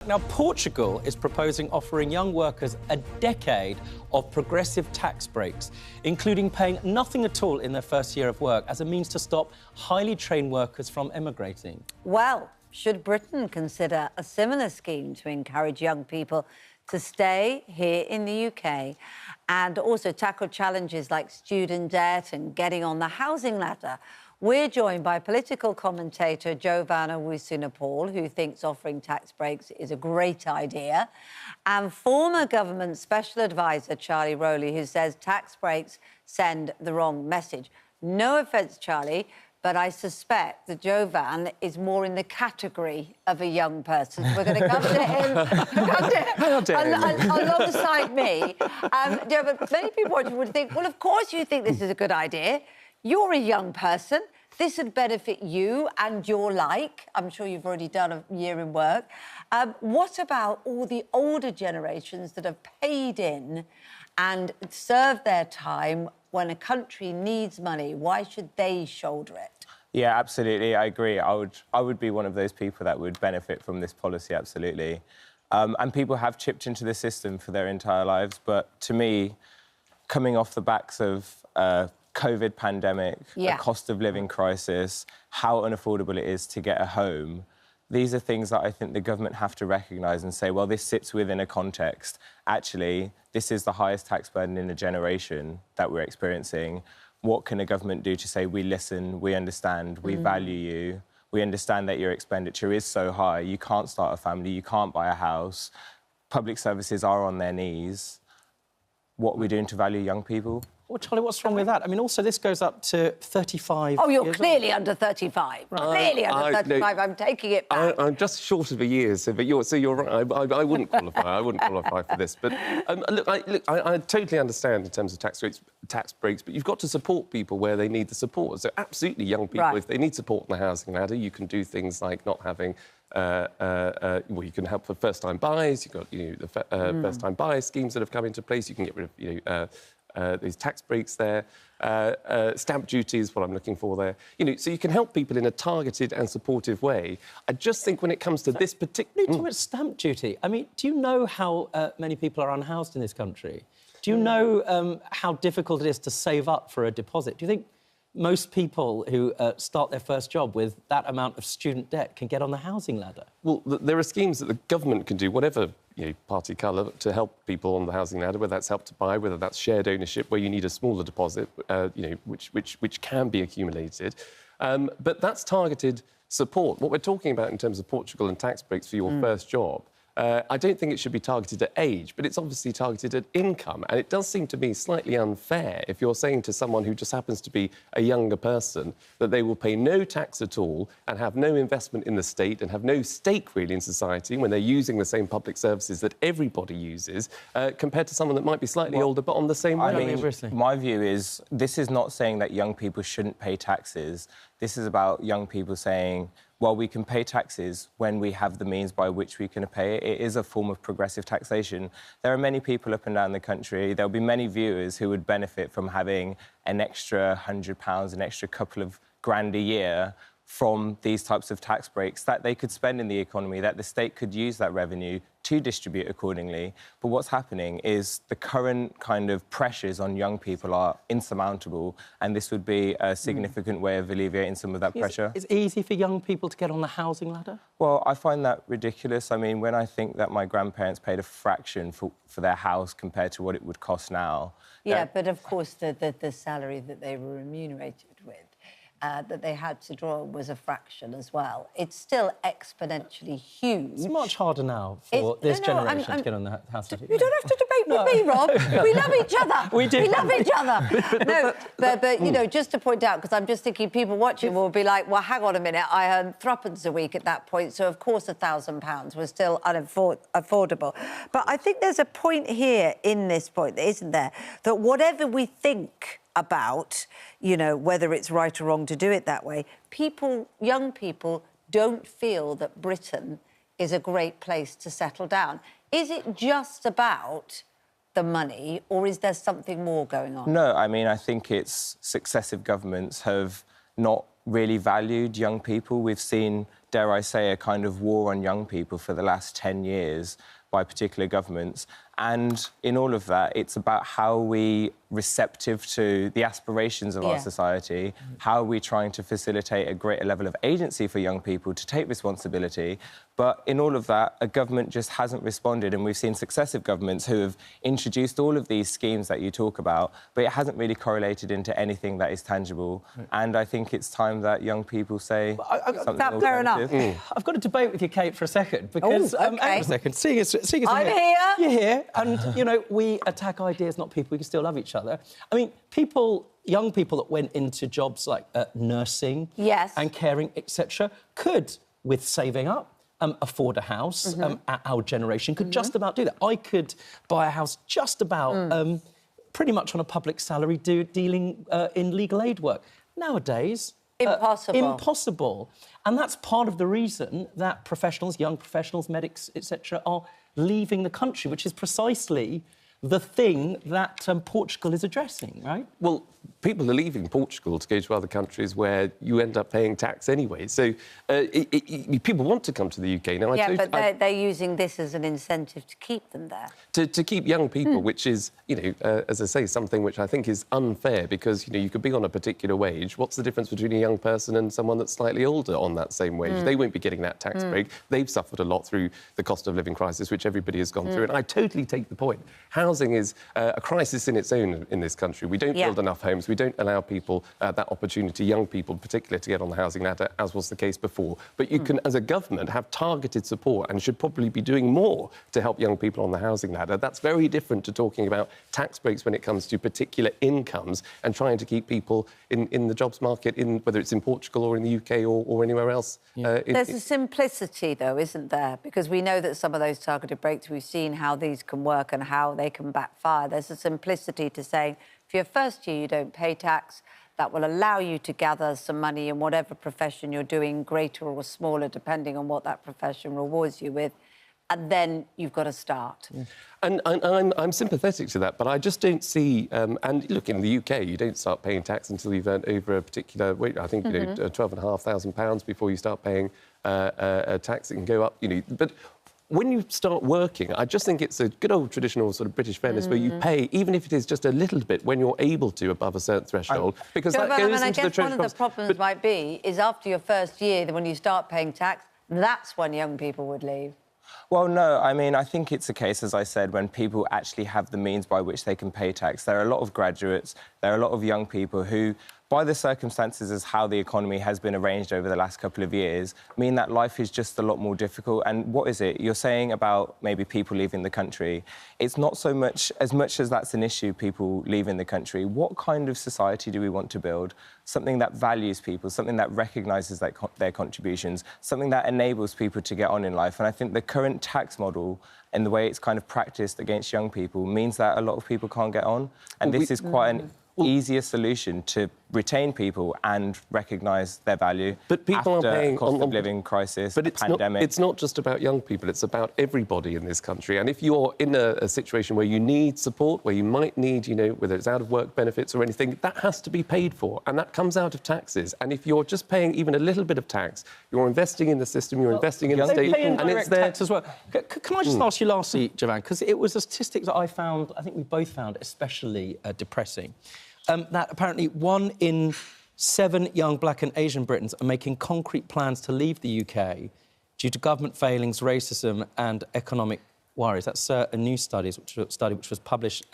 Now, Portugal is proposing offering young workers a decade of progressive tax breaks, including paying nothing at all in their first year of work as a means to stop highly trained workers from emigrating. Well, should Britain consider a similar scheme to encourage young people to stay here in the UK and also tackle challenges like student debt and getting on the housing ladder? We're joined by political commentator Giovanna Wisuna-Paul, who thinks offering tax breaks is a great idea, and former government special advisor Charlie Rowley, who says tax breaks send the wrong message. No offence, Charlie, but I suspect that Jovan is more in the category of a young person. We're going to come to him alongside me. But many people watching would think, well, of course you think this is a good idea. You're a young person. This would benefit you and your like. I'm sure you've already done a year in work. What about all the older generations that have paid in and served their time when a country needs money? Why should they shoulder it? Yeah, absolutely. I agree. I would be one of those people that would benefit from this policy, absolutely. And people have chipped into the system for their entire lives. But to me, coming off the backs of COVID pandemic, a cost of living crisis, how unaffordable it is to get a home, these are things that I think the government have to recognise and say, well, this sits within a context. Actually, this is the highest tax burden in a generation that we're experiencing. What can a government do to say, we listen, we understand, we value you, we understand that your expenditure is so high, you can't start a family, you can't buy a house, public services are on their knees. What are we doing to value young people? Well, Charlie, what's wrong with that? I mean, also, this goes up to 35 Oh, you're clearly under 35. Right. Clearly under 35. No, I'm taking it back. I'm just short of a year, so you're right. I wouldn't qualify. I wouldn't qualify for this. But I totally understand in terms of tax breaks, but you've got to support people where they need the support. So absolutely, young people, if they need support on the housing ladder, you can do things like not having... well, you can help for first-time buyers. You've got the first-time buyer schemes that have come into place. You can get rid of these tax breaks there. Stamp duty is what I'm looking for there. So you can help people in a targeted and supportive way. I just think when it comes to this particular... Talking about stamp duty, I mean, do you know how many people are unhoused in this country? Do you know how difficult it is to save up for a deposit? Do you think most people who start their first job with that amount of student debt can get on the housing ladder? Well, there are schemes that the government can do, whatever party colour, to help people on the housing ladder, whether that's Help to Buy, whether that's shared ownership, where you need a smaller deposit, which can be accumulated. But that's targeted support. What we're talking about in terms of Portugal and tax breaks for your first job, I don't think it should be targeted at age, but it's obviously targeted at income. And it does seem to me slightly unfair if you're saying to someone who just happens to be a younger person that they will pay no tax at all and have no investment in the state and have no stake, really, in society when they're using the same public services that everybody uses, compared to someone that might be slightly older but on the same wage. I mean, my view is this is not saying that young people shouldn't pay taxes. This is about young people saying, well, we can pay taxes when we have the means by which we can pay it. It is a form of progressive taxation. There are many people up and down the country, there'll be many viewers who would benefit from having an extra £100, an extra couple of grand a year from these types of tax breaks that they could spend in the economy, that the state could use that revenue to distribute accordingly. But what's happening is the current kind of pressures on young people are insurmountable, and this would be a significant way of alleviating some of that pressure. Is it easy for young people to get on the housing ladder? Well, I find that ridiculous. I mean, when I think that my grandparents paid a fraction for their house compared to what it would cost now... Yeah, but of course the salary that they were remunerated with, that they had to draw was a fraction as well. It's still exponentially huge. It's much harder now for this generation to get on the house ladder. You don't have to debate with me, Rob. We love each other. We do. We love each other. No, but just to point out, because I'm just thinking people watching will be like, well, hang on a minute, I earn threepence a week at that point, so of course £1,000 was still affordable. But I think there's a point here in this point, isn't there, that whatever we think about, whether it's right or wrong to do it that way, young people don't feel that Britain is a great place to settle down. Is it just about the money, or is there something more going on? No, I mean, I think it's successive governments have not really valued young people. We've seen dare I say, a kind of war on young people for the last 10 years by particular governments. And in all of that, it's about how we receptive to the aspirations of our society, how are we trying to facilitate a greater level of agency for young people to take responsibility. But in all of that, a government just hasn't responded, and we've seen successive governments who have introduced all of these schemes that you talk about, but it hasn't really correlated into anything that is tangible. And I think it's time that young people say something That's fair enough. I've got to debate with you, Kate, for a second, because... okay. hang on a second. Seeing as I'm here. You're here, and, you know, we attack ideas, not people. We can still love each other. I mean, young people that went into jobs like nursing and caring, etc., could, with saving up, afford a house. Our generation could just about do that. I could buy a house just about pretty much on a public salary dealing in legal aid work. Nowadays... impossible. And that's part of the reason that professionals, young professionals, medics, etc., are leaving the country, which is precisely the thing that Portugal is addressing, right? Well, people are leaving Portugal to go to other countries where you end up paying tax anyway. So people want to come to the UK now. But they're using this as an incentive to keep them there. To keep young people, which is, you know, as I say, something which I think is unfair because, you know, you could be on a particular wage. What's the difference between a young person and someone that's slightly older on that same wage? They won't be getting that tax break. They've suffered a lot through the cost of living crisis, which everybody has gone through. And I totally take the point. Housing is a crisis in its own in this country. We don't build enough homes. We don't allow people that opportunity, young people in particular, to get on the housing ladder, as was the case before. But you can, as a government, have targeted support and should probably be doing more to help young people on the housing ladder. That's very different to talking about tax breaks when it comes to particular incomes and trying to keep people in the jobs market, whether it's in Portugal or in the UK or anywhere else. There's a simplicity, though, isn't there? Because we know that some of those targeted breaks, we've seen how these can work and how they can backfire. There's a simplicity to saying, for your first year, you don't pay tax. That will allow you to gather some money in whatever profession you're doing, greater or smaller, depending on what that profession rewards you with. And then you've got to start. And I'm sympathetic to that, but I just don't see... and look, in the UK, you don't start paying tax until you've earned over a particular... I think, you know, £12,500 before you start paying tax. It can go up, you know... But when you start working, I just think it's a good old traditional sort of British fairness where you pay, even if it is just a little bit, when you're able to, above a certain threshold, because that goes into the treasury. One of the problems might be is after your first year, when you start paying tax, that's when young people would leave. Well, no, I mean, I think it's a case, as I said, when people actually have the means by which they can pay tax. There are a lot of graduates, there are a lot of young people who, by the circumstances as how the economy has been arranged over the last couple of years, mean that life is just a lot more difficult. And what is it? You're saying about maybe people leaving the country. It's not so much as that's an issue, people leaving the country. What kind of society do we want to build? Something that values people, something that recognises their contributions, something that enables people to get on in life. And I think the current tax model and the way it's kind of practised against young people means that a lot of people can't get on. And this is quite an easier solution to retain people and recognise their value. But people are paying cost of living crisis, but pandemic. It's not just about young people, it's about everybody in this country. And if you're in a situation where you need support, where you might need, you know, whether it's out of work benefits or anything, that has to be paid for, and that comes out of taxes. And if you're just paying even a little bit of tax, you're investing in the system, you're investing in the state, and it's there tax as well. Can I just ask you lastly, Javan, because it was a statistic that I found, I think we both found especially depressing. That apparently 1 in 7 young Black and Asian Britons are making concrete plans to leave the UK due to government failings, racism and economic worries. That's a new study which was published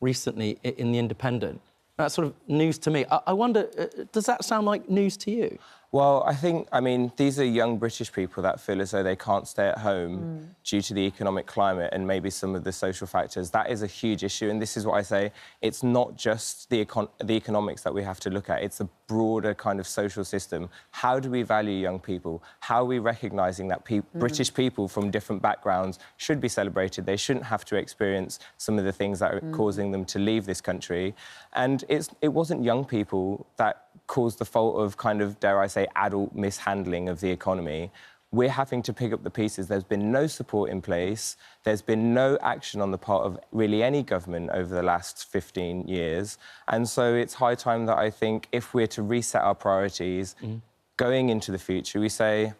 recently in The Independent. That's sort of news to me. I wonder, does that sound like news to you? Well, I mean, these are young British people that feel as though they can't stay at home due to the economic climate and maybe some of the social factors. That is a huge issue, and this is what I say. It's not just the economics that we have to look at. It's a broader kind of social system. How do we value young people? How are we recognising that British people from different backgrounds should be celebrated? They shouldn't have to experience some of the things that are causing them to leave this country. And it wasn't young people that caused the fault of kind of, dare I say, adult mishandling of the economy. We're having to pick up the pieces. There's been no support in place. There's been no action on the part of really any government over the last 15 years. And so it's high time that I think if we're to reset our priorities going into the future, we say,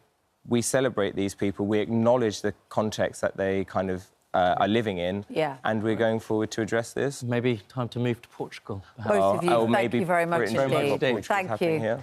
we celebrate these people, we acknowledge the context that they kind of are living in, and we're going forward to address this. Maybe time to move to Portugal. Both of you, thank maybe you very much Britain indeed. Thank you. Here.